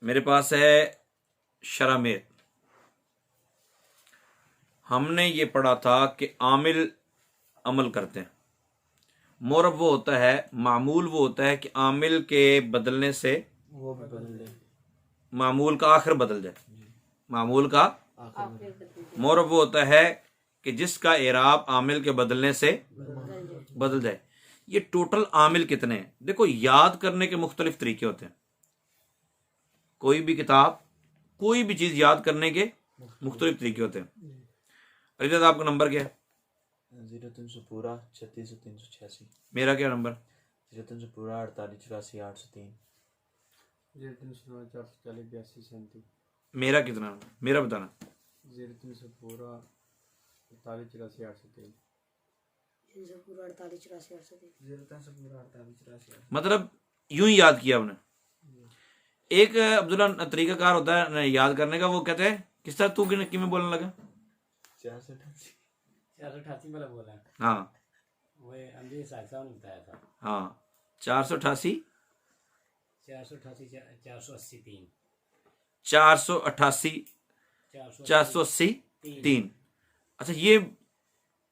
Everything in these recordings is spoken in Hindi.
मेरे पास है शरामेत। हमने ये पढ़ा था कि आमिल अमल करते हैं, मोरब वो होता है, मामूल वो होता है कि आमिल के बदलने से वो भी बदल दे, मामूल का आखिर बदल जाए, मामूल का आखिर मोरब वो होता है कि जिसका एराब आमिल के बदलने से बदल जाए। ये टोटल आमिल कितने हैं? देखो, याद करने के मुख्तलिफ तरीके होते हैं। कोई भी किताब, कोई भी चीज याद करने के मुख्तलिफ तरीके होते हैं। अरिजत, आपका नंबर क्या है? 0300 पूरा 36 386। मेरा क्या नंबर? 0300 पूरा 48 84 803। 0300 440 82 37। मेरा कितना? मेरा बताना। 0300 पूरा 48 84 803। 0300 पूरा 48 84 803। 0300 पूरा 48 84। मतलब यूं ही याद किया आपने। एक अब्दुल्ला तरीकाकार होता है याद करने का, वो कहते हैं किस तरह, तू कि में बोलने लगा? 488 488 वाला बोला है। हाँ वो अमजद साहब ने बताया था। हाँ, 488 488 483 488 480 3। अच्छा, ये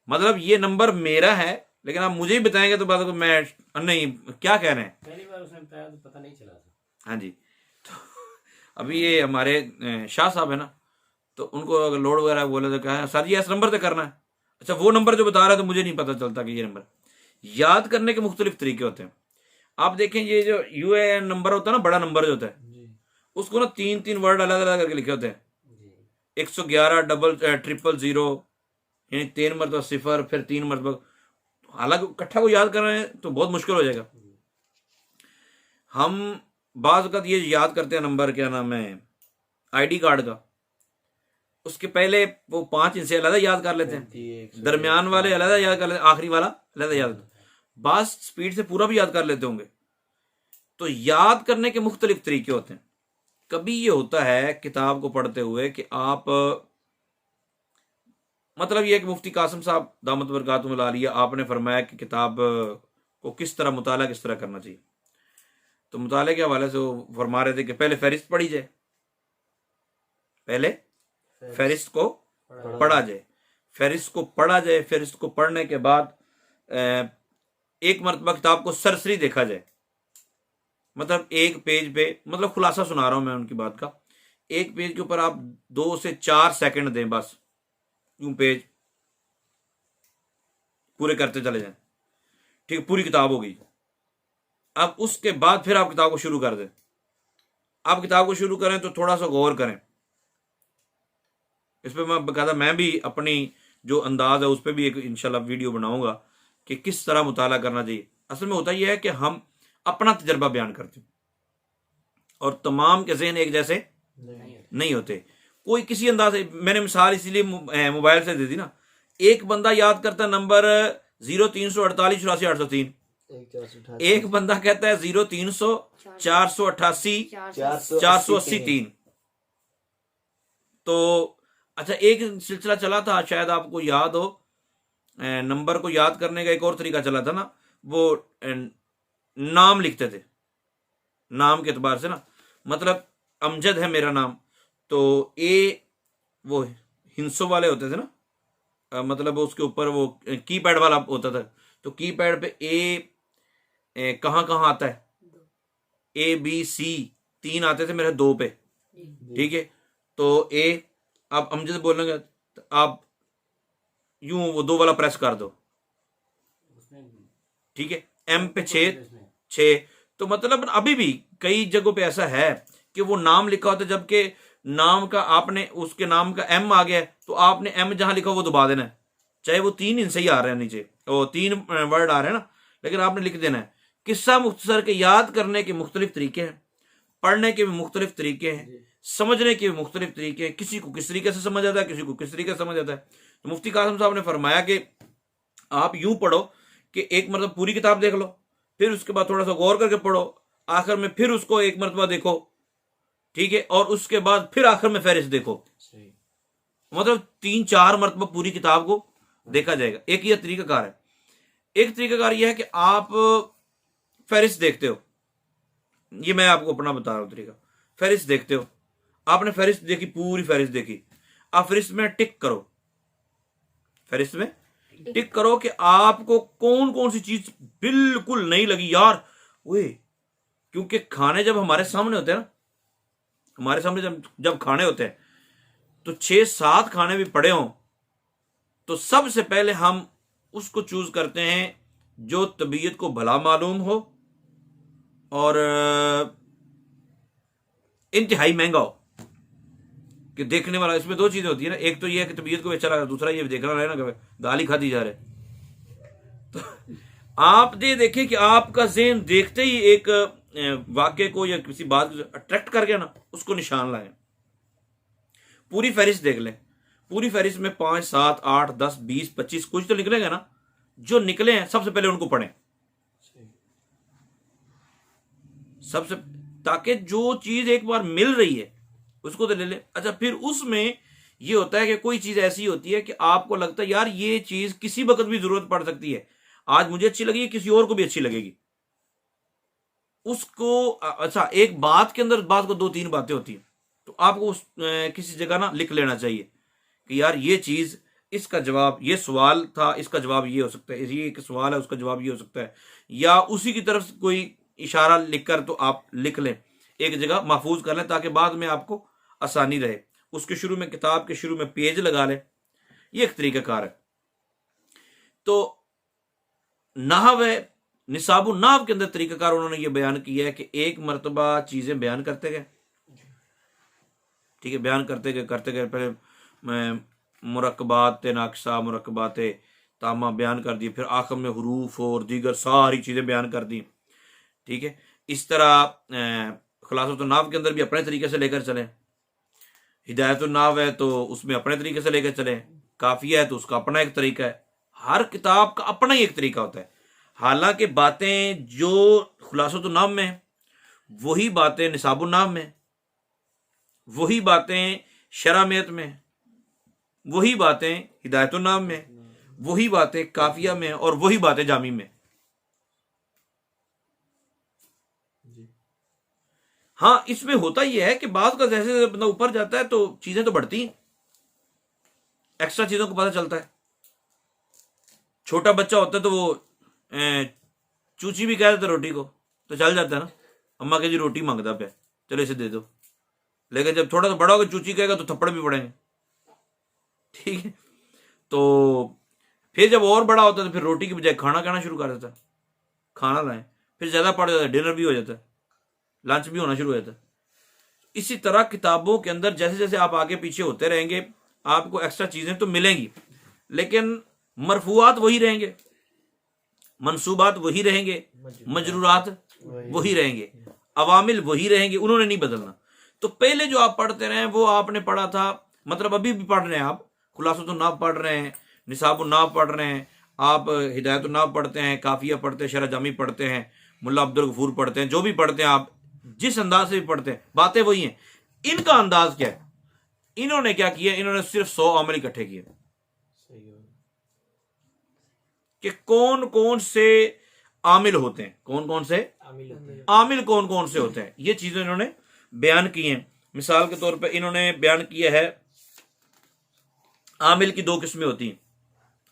मतलब ये नंबर मेरा है, लेकिन आप मुझे ही बताएंगे तो बात को मैं नहीं, क्या कह रहे हैं? पहली बार उसने बताया तो पता नहीं चला था। हाँ जी। तो अभी ये हमारे शाह साहब है ना, तो उनको अगर लोड वगैरह बोले तो कहा सर जी इस नंबर से करना है। अच्छा, वो नंबर जो बता रहा है तो मुझे नहीं पता चलता कि ये नंबर। याद करने के मुख्तलिफ तरीके होते हैं। आप देखें, ये जो यूएएन नंबर होता है ना, बड़ा नंबर जो होता है, उसको ना 3 वर्ड अलग अलग करके लिखे होते हैं। 111 000, यानी 3 मरतबा 0, फिर 3 मरतबा। हालांकि इकट्ठा को याद कर रहे हैं तो बहुत मुश्किल हो जाएगा। हम बाज़ वक़्त ये याद करते हैं नंबर, क्या नाम है, आईडी कार्ड का, उसके पहले वो 5 हिस्से अलग याद कर लेते हैं, दरमियान वाले अलग याद कर लेते हैं, आखिरी वाला अलग याद। बास स्पीड से पूरा भी याद कर लेते होंगे। तो याद करने के मुख्तलिफ तरीके होते हैं। कभी ये होता है किताब को पढ़ते हुए कि आप, मतलब ये कि मुफ्ती कासिम साहब दामत बरकातुहुम आलिया, आपने फरमाया कि किताब को किस तरह मुताला किस तरह करना चाहिए। तो मुताले के हवाले से वो फरमा रहे थे कि पहले फहरिस्त पढ़ी जाए, पहले फहरिस्त को पढ़ा जाए, फहरिस्त को पढ़ा जाए। फहरिस्त को पढ़ने के बाद एक मरतबा किताब को सरसरी देखा जाए। मतलब एक पेज पे, मतलब खुलासा सुना रहा हूं मैं उनकी बात का, एक पेज के ऊपर आप 2 से 4 सेकंड दें, बस यूं पेज पूरे करते चले जाएं। ठीक है, पूरी किताब हो गई। अब उसके बाद फिर आप किताब को शुरू कर दें। आप किताब को शुरू करें तो थोड़ा सा गौर करें। इस पर मैं बकायदा मैं भी अपनी जो अंदाज है उस पर भी एक इंशाल्लाह वीडियो बनाऊंगा कि किस तरह मुताला करना चाहिए। असल में होता यह है कि हम अपना तजर्बा बयान करते हैं और तमाम के ज़हन एक जैसे नहीं होते। कोई किसी अंदाज से, मैंने मिसाल इसीलिए मोबाइल से दे दी ना, एक बंदा याद करता नंबर 0348 84 803, एक बंदा कहता है 0300 488 480 3। तो अच्छा, एक सिलसिला चला था, शायद आपको याद हो, नंबर को याद करने का एक और तरीका चला था ना, वो नाम लिखते थे, नाम के एतबार से ना, मतलब अमजद है मेरा नाम, तो ए वो हिंसों वाले होते थे ना, मतलब उसके ऊपर वो कीपैड वाला होता था, तो कीपैड पे ए कहाँ कहाँ आता है, ABC 3 आते थे मेरे 2 पे। ठीक है, तो ए आप अमजद बोलेंगे तो आप यूं वो 2 वाला प्रेस कर दो। ठीक है, M पे 6। तो मतलब अभी भी कई जगहों पे ऐसा है कि वो नाम लिखा होता है, जबकि नाम का आपने, उसके नाम का M आ गया तो आपने M जहां लिखा वो दबा देना है, चाहे वो 3 हिस्से ही आ रहे हैं नीचे, वो 3 वर्ड आ रहे हैं ना, लेकिन आपने लिख देना है। किस्सा मुख्तसर के याद करने के मुख्तलिफ तरीके हैं, पढ़ने के भी मुख्तलिफ तरीके हैं, समझने के भी मुख्तलिफ तरीके हैं। किसी को किस तरीके से समझ आता है, किसी को किस तरीके से समझ आता है। तो मुफ्ती कासिम साहब ने फरमाया कि आप यूं पढ़ो कि एक मरतबा पूरी किताब देख लो, फिर उसके बाद थोड़ा सा गौर करके पढ़ो, आखिर में फिर उसको एक मरतबा देखो। ठीक है, और उसके बाद फिर आखिर में फहरिस्त देखो। मतलब 3-4 मरतबा पूरी किताब को देखा जाएगा। एक ये तरीकाकार है। एक तरीकाकार यह है कि आप फहरिस्त देखते हो, ये मैं आपको अपना बता रहा हूं तरीका। फहरिस्त देखते हो, आपने फहरिस्त देखी, पूरी फहरिस्त देखी, आप फहरिस्त में टिक करो, फहरिस्त में टिक करो कि आपको कौन कौन सी चीज बिल्कुल नहीं लगी यार ओए। क्योंकि खाने जब हमारे सामने होते हैं ना, हमारे सामने जब खाने होते हैं तो 6-7 खाने भी पड़े हों तो सबसे पहले हम उसको चूज करते हैं जो तबीयत को भला मालूम हो और इंतहाई महंगा हो, कि देखने वाला। इसमें 2 चीजें होती है ना, एक तो ये है कि तबीयत को अच्छा लगा, दूसरा ये देखना रहे ना कि गाली खाती जा रहे। तो आप ये देखें कि आपका ज़हन देखते ही एक वाक्य को या किसी बात को अट्रैक्ट कर गया ना, उसको निशान लाएं। पूरी फहरिस्त देख लें, पूरी फहरिस्त में 5, 7, 8, 10, 20, 25 कुछ तो निकलेगा ना, जो निकले हैं सबसे पहले उनको पढ़ें, सबसे, ताकि जो चीज एक बार मिल रही है उसको तो ले ले। अच्छा, फिर उसमें ये होता है कि कोई चीज ऐसी होती है कि आपको लगता है यार ये चीज किसी वक्त भी जरूरत पड़ सकती है, आज मुझे अच्छी लगी, किसी और को भी अच्छी लगेगी, उसको अच्छा, एक बात के अंदर बात को 2-3 बातें होती हैं, तो आपको किसी जगह ना लिख लेना चाहिए कि यार ये चीज, इसका जवाब, ये सवाल था, इसका जवाब ये हो सकता है, ये एक सवाल है, उसका जवाब ये हो सकता है, या उसी की तरफ कोई इशारा लिखकर तो आप लिख लें, एक जगह महफूज कर लें, ताकि बाद में आपको आसानी रहे। उसके शुरू में, किताब के शुरू में पेज लगा लें, ये एक तरीकाकार है। तो नाहव है, निसाबु नाव के अंदर तरीकाकार उन्होंने ये बयान किया है कि एक मरतबा चीजें बयान करते गए, ठीक है, बयान करते गए, पहले मुरक्कबात नाक़िसा, मुरक्कबात तामा बयान कर दी, फिर आखिर में हुरूफ और दीगर सारी चीजें बयान कर दी, ठीक है। इस तरह खुलासतुन नाव के अंदर भी अपने तरीके से लेकर चलें, हिदायतुन नाव है तो उसमें अपने तरीके से लेकर चलें, काफिया है तो उसका अपना एक तरीका है, हर किताब का अपना ही एक तरीका होता है। हालांकि बातें जो खुलासतुन नाव में, वही बातें निसाबुन नाव में, वही बातें शरामियत में, वही बातें हिदायतुन नाव में, वही बातें काफिया में, और वही बातें जामी में। हाँ, इसमें होता यह है कि बात का जैसे जैसे बंदा ऊपर जाता है तो चीजें तो बढ़ती हैं, एक्स्ट्रा चीजों को पता चलता है। छोटा बच्चा होता है तो वो चूची भी कह देता रोटी को तो चल जाता है ना, अम्मा के जी रोटी मांगता पे, चलो इसे दे दो। लेकिन जब थोड़ा सा बड़ा होगा चूची कहेगा तो थप्पड़ भी पड़ेंगे, ठीक है। तो फिर जब और बड़ा होता है तो फिर रोटी की बजाय खाना कहना शुरू कर देता है, खाना लाएं, फिर ज्यादा पड़ जाता है, डिनर भी हो जाता है, लंच भी होना शुरू हो जाता है। इसी तरह किताबों के अंदर जैसे जैसे आप आगे पीछे होते रहेंगे आपको एक्स्ट्रा चीजें तो मिलेंगी, लेकिन मरफूआत वही रहेंगे, मंसूबात वही रहेंगे, मजरूरात वही रहेंगे, अवामिल वही रहेंगे, उन्होंने नहीं बदलना। तो पहले जो आप पढ़ते रहे वो आपने पढ़ा था, मतलब अभी भी पढ़ रहे हैं आप, खुलासतुन नाव पढ़ रहे हैं, निसाबुन नाव पढ़ रहे हैं, आप हिदायतुन नाव पढ़ते हैं, काफिया पढ़ते हैं, शरह जामी पढ़ते हैं, मुल्ला अब्दुल गफूर पढ़ते हैं, जो भी पढ़ते हैं आप जिस अंदाज से भी पढ़ते हैं बातें वही हैं। इनका अंदाज क्या है, इन्होंने क्या किया, इन्होंने सिर्फ 100 आमिल इकट्ठे किए कि कौन कौन से आमिल होते हैं, कौन कौन से आमिल कौन कौन से होते हैं, ये चीजें इन्होंने बयान की हैं। मिसाल के तौर पे इन्होंने बयान किया है आमिल की 2 किस्में होती हैं।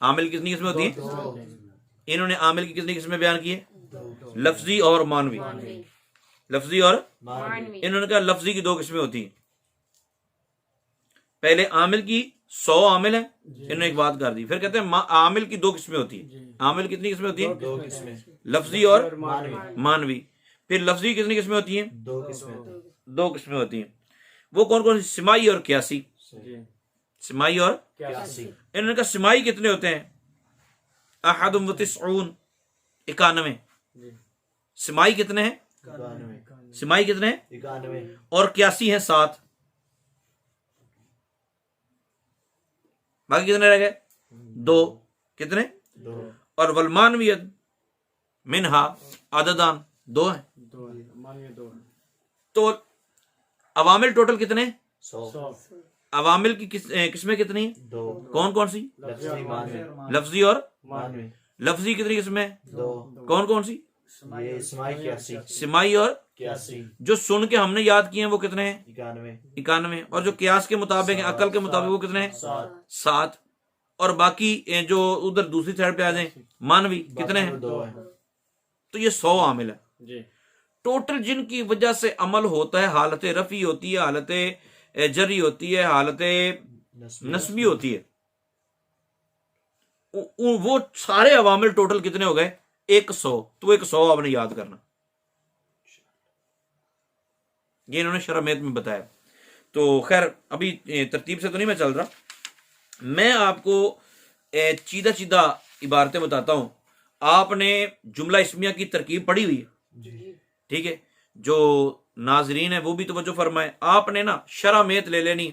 आमिल कितनी किस्में होती हैं? इन्होंने आमिल की कितनी किस्में बयान की है? लफ्जी और मानवी, लफ्जी और इन्होंने कहा लफ्जी की 2 किस्में होती हैं। पहले आमिल की 100 आमिल है, इन्होंने एक बात कर दी, फिर कहते हैं आमिल की 2 किस्में होती है। आमिल कितनी किस्में होती हैं? 2 किस्में, लफ्जी और मानवी। फिर लफ्जी कितनी किस्में होती हैं? 2 किस्में, 2 किस्में होती हैं। वो कौन कौन सी? सिमाई और क्यासी। सिमाई और इन्होंने कहा सिमाई कितने होते हैं? अहदुम व तिस्ऊन, 91। सिमाई कितने हैं? 91, सिमाई कितने हैं? 91, और क्यासी हैं 7। बाकी कितने रह गए? 2। कितने? 2, और वलमानवियत मिनहा आददान, 2 हैं। 2 मानिए 2 तो अवामिल टोटल कितने? 100, अवामिल की किस्में कितनी? 2, कौन कौन सी? लफ्जी मानवी, लफ्जी और मानवी, लफ्जी कितनी किस्में? 2, कौन कौन सी? ये इस्माई की 80, सिमाई और 81 जो सुन के हमने याद किए हैं वो कितने हैं? 91 91। और जो कियास के मुताबिक है, अकल के मुताबिक वो कितने हैं? 7। और बाकी जो उधर दूसरी साइड पे आ जाए मानवी कितने हैं? 2 है। तो ये 100 आमिल है जी टोटल, जिनकी वजह से अमल होता है। हालत रफ़ी होती है, हालत जरी होती है, हालत नस्बी होती है। वो सारे अवामिल टोटल कितने हो गए? 100। तो 100 आपने याद करना। ये इन्होंने शरमेत में बताया। तो खैर अभी तरतीब से तो नहीं मैं चल रहा, मैं आपको सीधा सीधा इबारतें बताता हूं। आपने जुमला इस्मिया की तरकीब पढ़ी हुई है, ठीक है? जो नाजरीन है वो भी तवज्जो फरमाए। आपने ना शरामेत ले लेनी,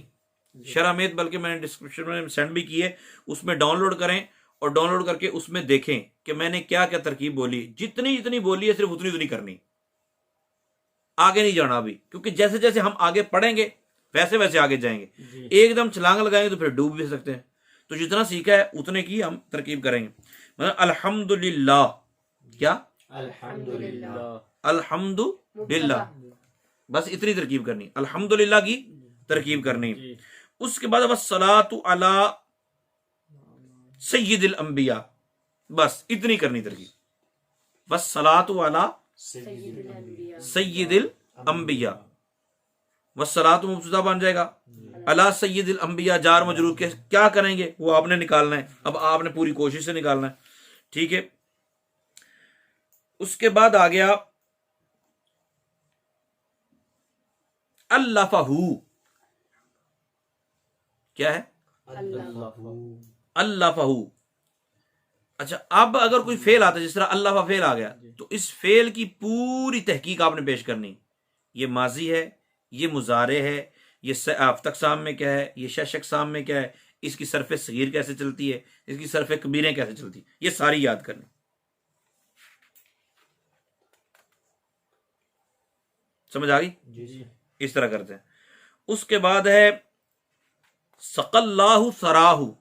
शरामेत बल्कि मैंने डिस्क्रिप्शन में सेंड भी की है, उसमें डाउनलोड करें और डाउनलोड करके उसमें देखें कि मैंने क्या क्या तरकीब बोली। जितनी जितनी बोली है सिर्फ उतनी उतनी करनी, आगे नहीं जाना अभी, क्योंकि जैसे जैसे हम आगे पढ़ेंगे वैसे वैसे आगे जाएंगे। एकदम छलांग लगाएंगे तो फिर डूब भी सकते हैं। तो जितना सीखा है उतने की हम तरकीब करेंगे। मतलब अल्हम्दुलिल्लाह, क्या? अल्हम्दुलिल्लाह अल्हम्दुलिल्लाह, बस इतनी तरकीब करनी, अल्हम्दुलिल्लाह की तरकीब करनी। उसके बाद वस्सलातु अला सय्यिदिल अंबिया, बस इतनी करनी तरकीब। वस्सलातु अला सय्यिदिल अंबिया, वस्सलातु मुब्तदा बन जाएगा, अला सय्यिदिल अंबिया जार मजरूर के क्या करेंगे वो आपने निकालना है। अब आपने पूरी कोशिश से निकालना है, ठीक है? उसके बाद आ गया अल्लाफहू, क्या है? अल्लाफहू। अच्छा, अब अगर कोई फेल आता है, जिस तरह अल्लाफा फेल आ गया, तो इस फेल की पूरी तहकीक आपने पेश करनी। ये माजी है, ये मुजारे है, ये आफ्तक साम में क्या है, ये शशक साम में क्या है, इसकी सरफ सगीर कैसे चलती है, इसकी सरफ कबीरें कैसे चलती है, ये सारी याद करनी। समझ आ गई? इस तरह करते हैं। उसके बाद है सकल्लाहु सराहु,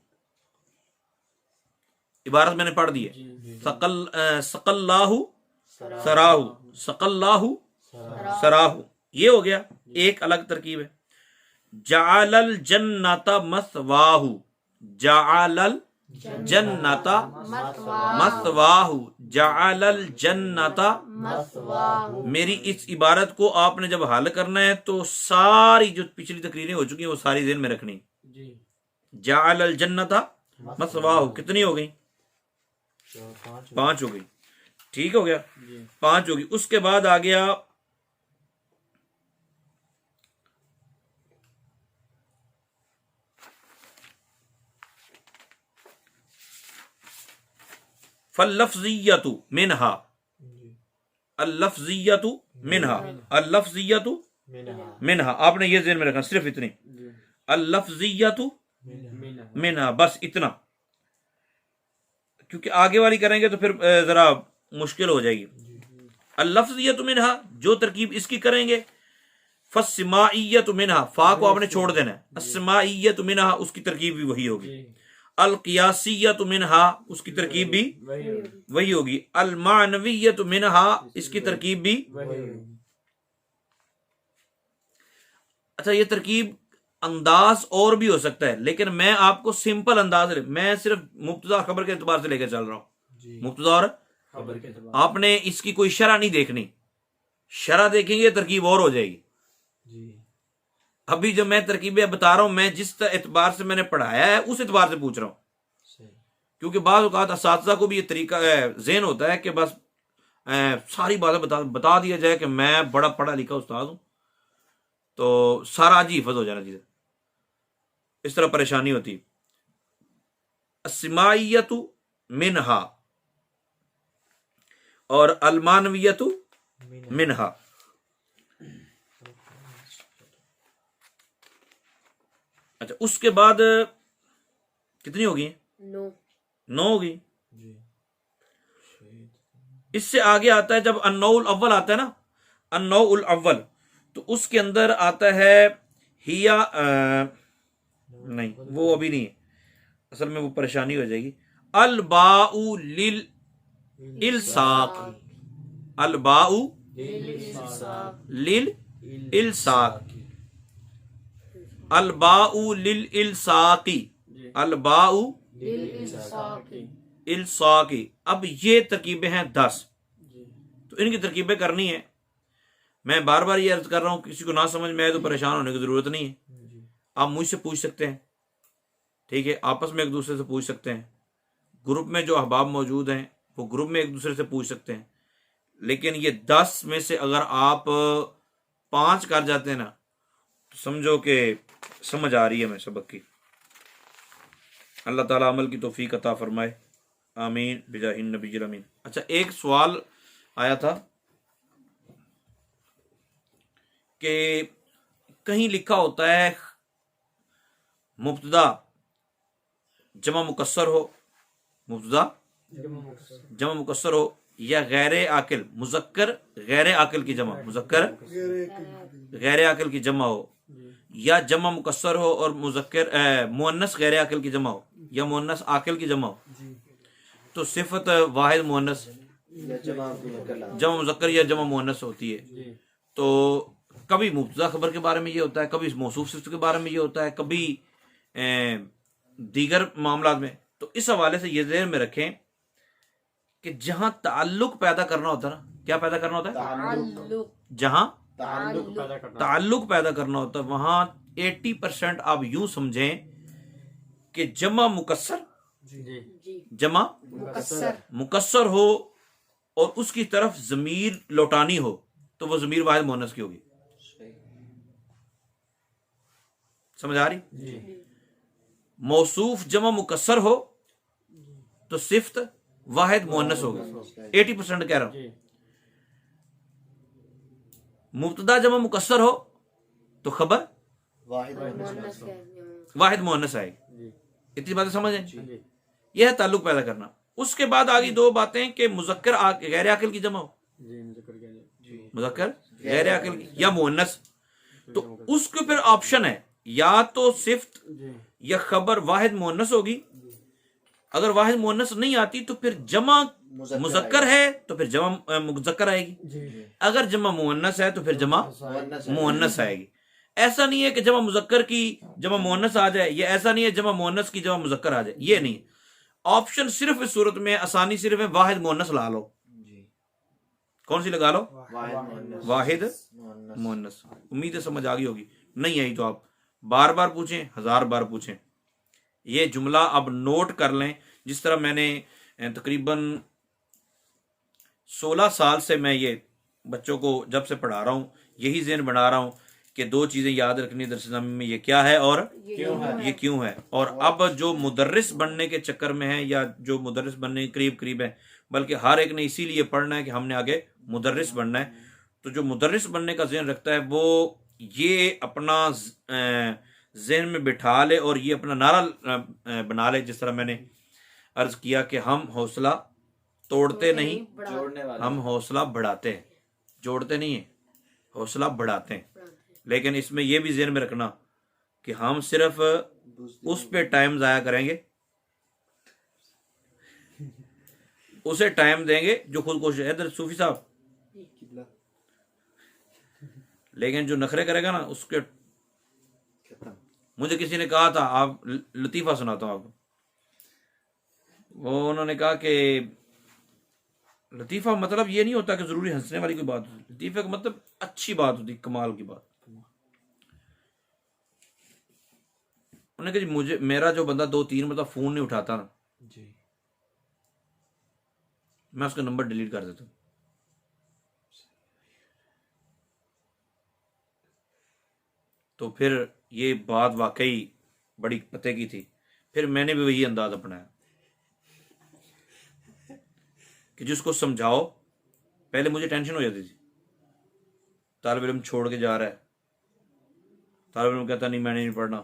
इबारत मैंने पढ़ दी है। सकल्लाहु सराहु, सकल्लाहु सराहु, ये हो गया। एक अलग तरकीब है जाअलल जन्नता मसवाहु, जाअलल जन्नता मसवाहु, जाअलल जन्नता। मेरी इस इबारत को आपने जब हल करना है तो सारी जो पिछली तकरीरें हो चुकी हैं वो सारी ज़हन में रखनी। जाअलल जन्नता मसवाहु कितनी हो गई? 5 हो गई, ठीक हो गया, 5 होगी। उसके बाद आ गया फल्लफ्ज़ियतु मिनहा, अल्लफ्ज़ियतु मिनहा, अल्लफ्ज़ियतु मिनहा, आपने ये ज़हन में रखना, सिर्फ इतनी, अल्लफ्ज़ियतु मिनहा, बस इतना, क्योंकि आगे वाली करेंगे तो फिर जरा मुश्किल हो जाएगी। अल्लफ्ज़ियतु मिनहा, जो तरकीब इसकी करेंगे, फस्सिमाइयतु मिनहा, फा को आपने छोड़ देना है, अस्सिमाइयतु मिनहा उसकी तरकीब भी वही होगी। अल क़ियासियतु मिनहा उसकी तरकीब भी वही होगी। अल मानवियतु मिनहा इसकी तरकीब भी। अच्छा, ये तरकीब अंदाज और भी हो सकता है, लेकिन मैं आपको सिंपल अंदाज, मैं सिर्फ मुब्तदा खबर के एतबार से लेकर चल रहा हूं। मुब्तदा और खबर के एतबार, आपने इसकी कोई शरह नहीं देखनी, शरह देखेंगे तरकीब और हो जाएगी। अभी जो मैं तरकीबें बता रहा हूं, मैं जिस एतबार से मैंने पढ़ाया है उस एतबार से पूछ रहा हूं, क्योंकि बाज़ औक़ात असातिज़ा को भी ये तरीका ज़हन होता है कि बस सारी बातें बता दिया जाए कि मैं बड़ा पढ़ा लिखा उस्ताद हूं, तो सारा आज ही हिफ़्ज़ हो जाना चाहिए। इस तरह परेशानी होती। अस्सिमाइयतु मिनहा और अलमानवियतु मिनहा। अच्छा, उसके बाद कितनी होगी? 9 होगी। इससे आगे आता है जब अन्नौल अव्वल आता है ना, अन्नौल अव्वल, तो उसके अंदर आता है हिया नहीं, वो अभी नहीं है, असल में वो परेशानी हो जाएगी। अल बाउ लिल इल्साक, अल बाउ लिल इल्साक, अलबाउ लिल इल्साकी, अलबाउ इल्साकी। अब ये तरकीबें हैं 10, तो इनकी तरकीबें करनी है। मैं बार बार ये अर्ज कर रहा हूं, किसी को ना समझ में आए तो परेशान होने की जरूरत नहीं है। आप मुझसे पूछ सकते हैं, ठीक है, आपस में एक दूसरे से पूछ सकते हैं, ग्रुप में जो अहबाब मौजूद हैं वो ग्रुप में एक दूसरे से पूछ सकते हैं। लेकिन ये 10 में से अगर आप 5 कर जाते हैं ना, तो समझो कि समझ आ रही है हमें सबक की। अल्लाह ताला अमल की तौफीक अता फरमाए, आमीन बिजाहिन नबील अमीन। अच्छा, एक सवाल आया था कि कहीं लिखा होता है मुब्तदा जमा मुकस्सर हो, मुब्तदा जमा मुकस्सर हो, या गैर आकिल मुजक्कर गैर आकिल की जमा, मुजक्कर गैर आकिल की जमा हो, या जमा मुकस्सर हो और मुजक्कर मुअन्नस गैर आकिल की जमा हो, या मुअन्नस आकिल की जमा हो, तो सिफत वाहिद मुअन्नस जमा मुजक्कर या जमा मुअन्नस होती है। तो कभी मुब्तदा खबर के बारे में ये होता है, कभी मौसूफ सिफत के बारे में ये होता है, कभी दीगर मामला में। तो इस हवाले से ये ज़हन में रखें कि जहां ताल्लुक पैदा करना होता है ना, क्या पैदा करना होता है, जहां ताल्लुक पैदा करना होता है, वहां 80% आप यूं समझें कि जमा मुकस्सर जमा मुकस्सर हो और उसकी तरफ ज़मीर लौटानी हो, तो वो ज़मीर वाहिद मुअन्नस की होगी। समझ आ रही? मौसूफ जमा मुकस्सर हो तो सिफ्त वाहिद मुअन्नस होगी, 80% कह रहा हूं। मुब्तदा जमा मुकस्सर हो तो खबर वाहिद मुअन्नस आएगी। इतनी बातें समझ आए? यह है ताल्लुक पैदा करना। उसके बाद आगे 2 बातें कि मुजक्कर गैर आकिल की जमा हो, मुजक्कर गैर आकिल की या मुअन्नस, तो उसके फिर ऑप्शन है, या तो सिफ्त या खबर वाहिद मुअन्नस होगी। अगर वाहिद मुअन्नस नहीं आती तो फिर जमा मुजक्कर है तो फिर जमा मुजक्कर आएगी, अगर जमा मुअन्नस है तो फिर जमा मुअन्नस आएगी। ऐसा नहीं है कि जमा मुजक्कर की जमा मुअन्नस आ जाए, या ऐसा नहीं है जमा मुअन्नस की जमा मुजक्कर आ जाए, ये नहीं। ऑप्शन सिर्फ इस सूरत में आसानी सिर्फ है वाहिद मुअन्नस ला लो। कौन सी लगा लो? वाहिद मुअन्नस। उम्मीद है समझ आ गई होगी, नहीं आई तो आप बार बार पूछें, 1000 बार पूछें। ये जुमला अब नोट कर लें। जिस तरह मैंने तकरीबन 16 साल से मैं ये बच्चों को जब से पढ़ा रहा हूँ, यही ज़हन बना रहा हूँ कि 2 चीज़ें याद रखनी दरस-ए-ज़मीन में, ये क्या है और ये क्यों है। और अब जो मुदर्रिस बनने के चक्कर में है, या जो मुदर्रिस बनने के करीब करीब है, बल्कि हर एक ने इसीलिए पढ़ना है कि हमने आगे मुदर्रिस बनना है, तो जो मुदर्रिस बनने का ज़हन रखता है वो ये अपना ज़हन में बिठा ले और ये अपना नारा बना ले। जिस तरह मैंने अर्ज किया कि हम हौसला तोड़ते नहीं, हम हौसला बढ़ाते हैं, जोड़ते नहीं है, हौसला बढ़ाते हैं। लेकिन इसमें यह भी ज़हन में रखना कि हम सिर्फ उस पे टाइम ज़ाया करेंगे, उसे टाइम देंगे जो खुद कोशिश है। इधर सूफी साहब, लेकिन जो नखरे करेगा ना उसके, मुझे किसी ने कहा था, आप लतीफ़ा सुनाता हूँ आपको। वो उन्होंने कहा कि लतीफ़ा मतलब ये नहीं होता कि ज़रूरी हंसने वाली कोई बात होती, लतीफ़ा का मतलब अच्छी बात होती, कमाल की बात। उन्होंने कहा जी मुझे, मेरा जो बंदा 2-3 मतलब फ़ोन नहीं उठाता ना जी, मैं उसका नंबर डिलीट कर देता हूँ। तो फिर ये बात वाकई बड़ी पते की थी। फिर मैंने भी वही अंदाज अपनाया कि जिसको समझाओ, पहले मुझे टेंशन हो जाती थी, तालिब इल्म छोड़ के जा रहा है, तालिब इल्म कहता नहीं मैंने नहीं पढ़ना,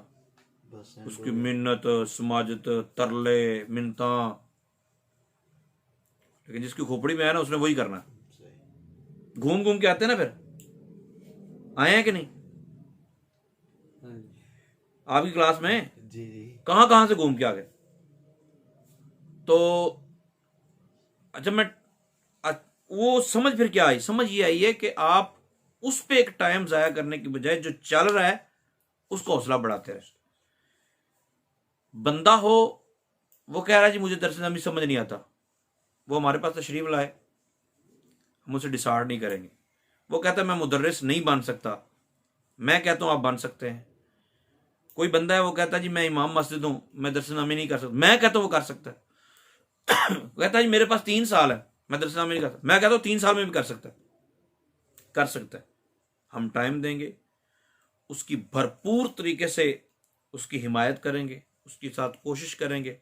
उसकी मिन्नत समाजत तरले मिन्नता, लेकिन जिसकी खोपड़ी में है ना उसने वही करना। घूम घूम के आते हैं ना, फिर आए हैं कि नहीं आपकी क्लास में? जी कहां कहां से घूम के आ गए। तो अच्छा, मैं वो समझ फिर क्या आई? समझ ये आई है कि आप उस पे एक टाइम जाया करने की बजाय जो चल रहा है उसको हौसला बढ़ाते रहे। बंदा हो वो कह रहा है जी मुझे दरस नबी समझ नहीं आता, वो हमारे पास तशरीफ लाए, हम उसे डिसाइड नहीं करेंगे। वो कहता है मैं मुदर्रिस नहीं बन सकता, मैं कहता हूं आप बन सकते हैं। कोई बंदा है वो कहता है जी मैं इमाम मस्जिद हूं, मैं दरस नबी नहीं कर सकता, मैं कहता हूं वो कर सकता है। वो कहता है जी मेरे पास 3 साल है, मैं दरस नबी नहीं कर सकता, मैं कहता हूं 3 साल में भी कर सकता है, कर सकता है। हम टाइम देंगे, उसकी भरपूर तरीके से उसकी हिमायत करेंगे, उसके साथ कोशिश करेंगे,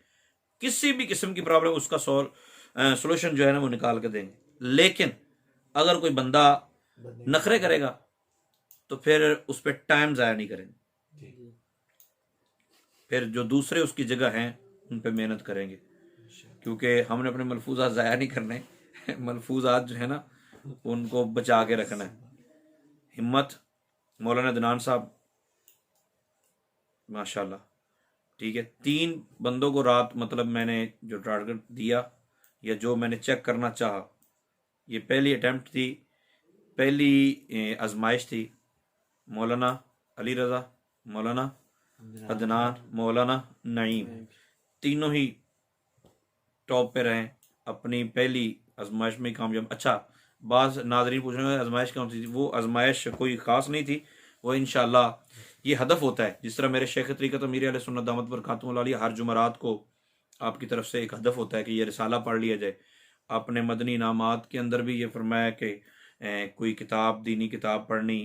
किसी भी किस्म की प्रॉब्लम उसका सोल्यूशन जो है ना वो निकाल के देंगे। लेकिन अगर कोई बंदा नखरे करेगा तो फिर उस पर टाइम ज़ाया नहीं करेंगे, फिर जो दूसरे उसकी जगह हैं उन पर मेहनत करेंगे, क्योंकि हमने अपने मलफूजात ज़ाया नहीं करने। मलफूजात जो है ना उनको बचा के रखना है। हिम्मत मौलाना अदनान साहब माशाल्लाह, ठीक है। 3 बंदों को रात मतलब मैंने जो टारगेट दिया या जो मैंने चेक करना चाहा, ये पहली अटेम्प्ट थी, पहली आजमाइश थी। मौलाना अली रज़ा, मौलाना अदनान, मौलाना नईम, तीनों ही टॉप पे रहे अपनी पहली आजमाइश में कामयाब। अच्छा, बाज़ नाज़रीन पूछ रहे हैं आजमाइश कौन सी थी? वो आजमाइश कोई ख़ास नहीं थी, वो इंशाअल्लाह ये हदफ होता है। जिस तरह मेरे शेख तरीक़त अमीर अहले सुन्नत दामत बरकातुहुल आलिया हर जुमरात को आपकी तरफ से एक हदफ होता है कि ये रिसाला पढ़ लिया जाए। आपने मदनी इनामात के अंदर भी ये फरमाया कि कोई किताब, दीनी किताब पढ़नी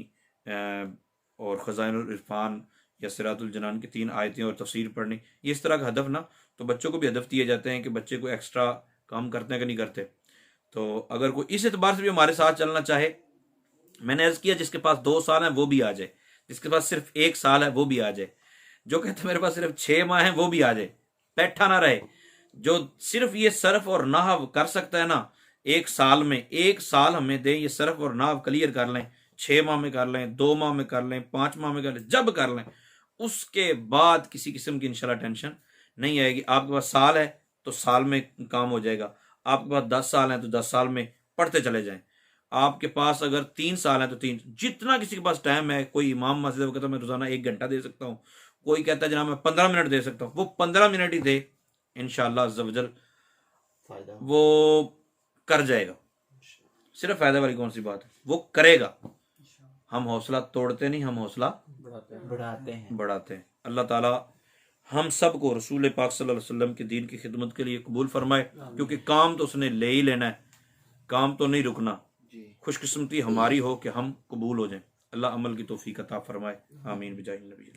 और ख़ज़ाइनुल इरफ़ान या सिरातुल जनान की 3 आयतें और तफसीर पढ़नी, ये इस तरह का हदफ ना, तो बच्चों को भी हदफ दिए जाते हैं कि बच्चे को एक्स्ट्रा काम करते हैं कि नहीं करते। तो अगर कोई इस एतबार से भी हमारे साथ चलना चाहे, मैंने अर्ज़ किया जिसके पास 2 साल है वो भी आ जाए, जिसके पास सिर्फ 1 साल है वो भी आ जाए, जो कहते मेरे पास सिर्फ 6 माह है वो भी आ जाए, बैठा ना रहे। जो सिर्फ ये सर्फ और नाहव कर सकता है ना 1 साल में, 1 साल हमें दें, ये सर्फ और नाहव क्लियर कर लें, 6 माह में कर लें, 2 माह में कर लें, 5 माह में कर लें, जब कर लें, उसके बाद किसी किस्म की इंशाल्लाह टेंशन नहीं आएगी। आपके पास साल है तो साल में काम हो जाएगा, आपके पास 10 साल है तो 10 साल में पढ़ते चले जाएं। आपके पास अगर 3 साल है तो 3, जितना किसी के पास टाइम है। कोई इमाम मस्जिद वो कहता है मैं रोजाना 1 घंटा दे सकता हूँ, कोई कहता है जनाब मैं 15 मिनट दे सकता हूँ, वो 15 मिनट ही दे, इंशाअल्लाह अज़्ज़ व जल वो कर जाएगा। सिर्फ फायदे वाली कौन सी बात है, वो करेगा। हम हौसला तोड़ते नहीं, हम हौसला बढ़ाते हैं। अल्लाह ताला हम सब को रसूल पाक सल्लल्लाहु अलैहि वसल्लम के दीन की खिदमत के लिए कबूल फरमाए, क्योंकि काम तो उसने ले ही लेना है, काम तो नहीं रुकना। खुशकिस्मती हमारी हो कि हम कबूल हो जाएं। अल्लाह अमल की तौफीक अता फरमाए। आमीन बिजाहि नबी।